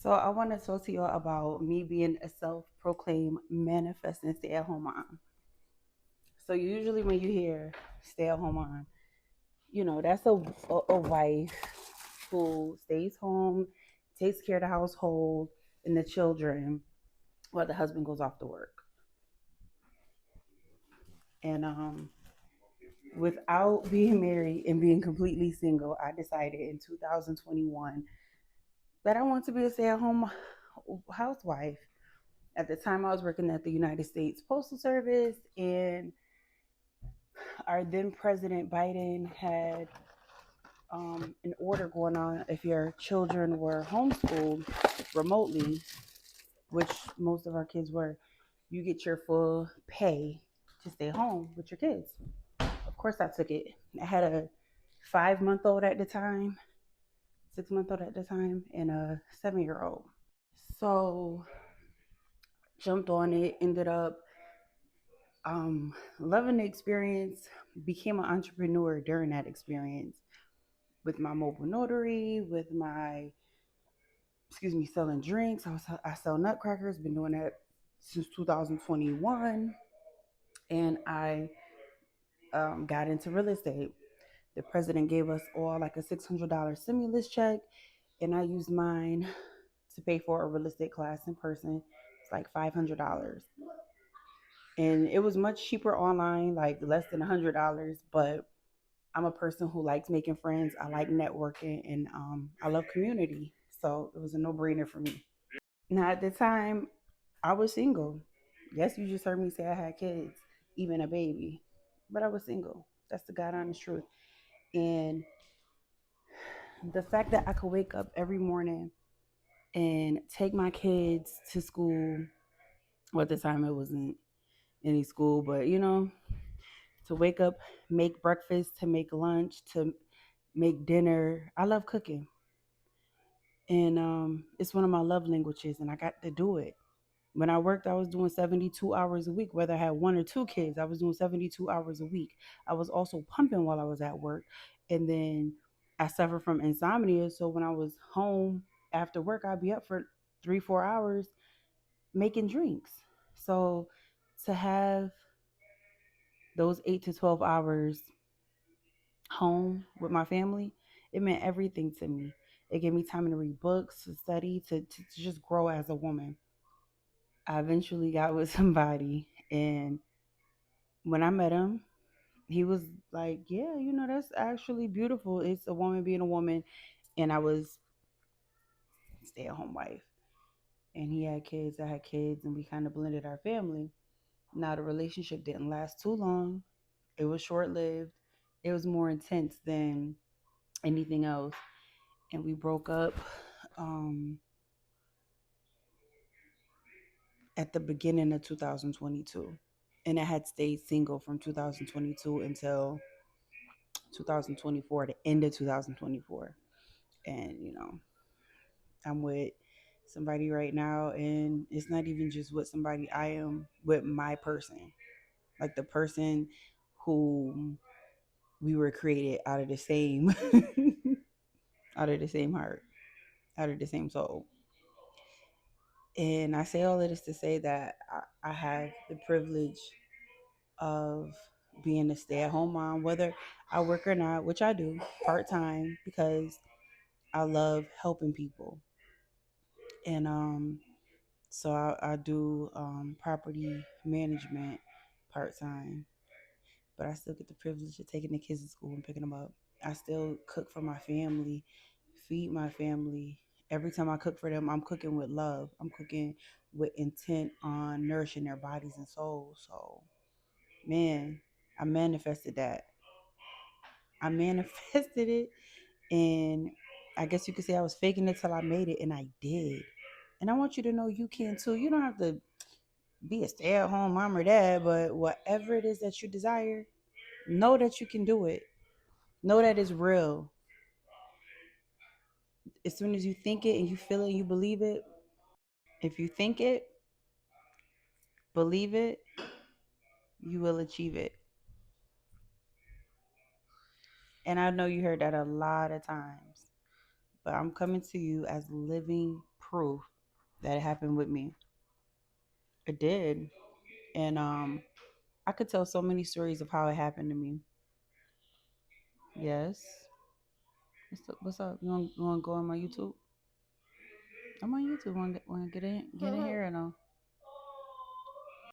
So I want to talk to y'all about me being a self-proclaimed manifesting stay-at-home mom. So usually when you hear stay-at-home mom, that's a wife who stays home, takes care of the household and the children while the husband goes off to work. And without being married and being completely single, I decided in 2021 that I want to be a stay-at-home housewife. At the time, I was working at the United States Postal Service, and our then President Biden had an order going on if your children were homeschooled remotely, which most of our kids were, you get your full pay to stay home with your kids. Of course, I took it. I had a 5 month old at the time, 6 month old at the time, and a 7 year old. So, jumped on it, ended up loving the experience, became an entrepreneur during that experience with my mobile notary, with my, selling drinks. I sell nutcrackers, been doing that since 2021. And I got into real estate. The president gave us all like a $600 stimulus check, and I used mine to pay for a real estate class in person. It's like $500. And it was much cheaper online, like less than $100. But I'm a person who likes making friends. I like networking, and I love community. So it was a no brainer for me. Now, at the time, I was single. Yes, you just heard me say I had kids, even a baby, but I was single. That's the God honest truth. And the fact that I could wake up every morning and take my kids to school, well, at the time it wasn't any school, but to wake up, make breakfast, to make lunch, to make dinner. I love cooking. And it's one of my love languages, and I got to do it. When I worked, I was doing 72 hours a week, whether I had one or two kids. I was doing 72 hours a week. I was also pumping while I was at work. And then I suffered from insomnia. So when I was home after work, I'd be up for 3, 4 hours making drinks. So to have those 8 to 12 hours home with my family, it meant everything to me. It gave me time to read books, to study, to just grow as a woman. I eventually got with somebody, and when I met him, he was like, "Yeah, that's actually beautiful. It's a woman being a woman." And I was stay at home wife. And he had kids, I had kids, and we kind of blended our family. Now, the relationship didn't last too long, it was short lived, it was more intense than anything else. And we broke up um, at the beginning of 2022. And I had stayed single from 2022 until 2024, the end of 2024. And, I'm with somebody right now, and it's not even just with somebody, I am with my person, like the person who we were created out of the same out of the same heart, out of the same soul. And I say all of this to say that I have the privilege of being a stay-at-home mom, whether I work or not, which I do part-time because I love helping people. And so I do property management part-time, but I still get the privilege of taking the kids to school and picking them up. I still cook for my family, feed my family. Every time I cook for them, I'm cooking with love. I'm cooking with intent on nourishing their bodies and souls. So, man, I manifested that. I manifested it, and I guess you could say I was faking it till I made it, and I did. And I want you to know you can too. You don't have to be a stay-at-home mom or dad, but whatever it is that you desire, know that you can do it. Know that it's real. As soon as you think it and you feel it and you believe it, if you think it, believe it, you will achieve it. And I know you heard that a lot of times, but I'm coming to you as living proof that it happened with me. It did. And I could tell so many stories of how it happened to me. Yes. What's up? You want to go on my YouTube? I'm on YouTube. Want to get in here or no?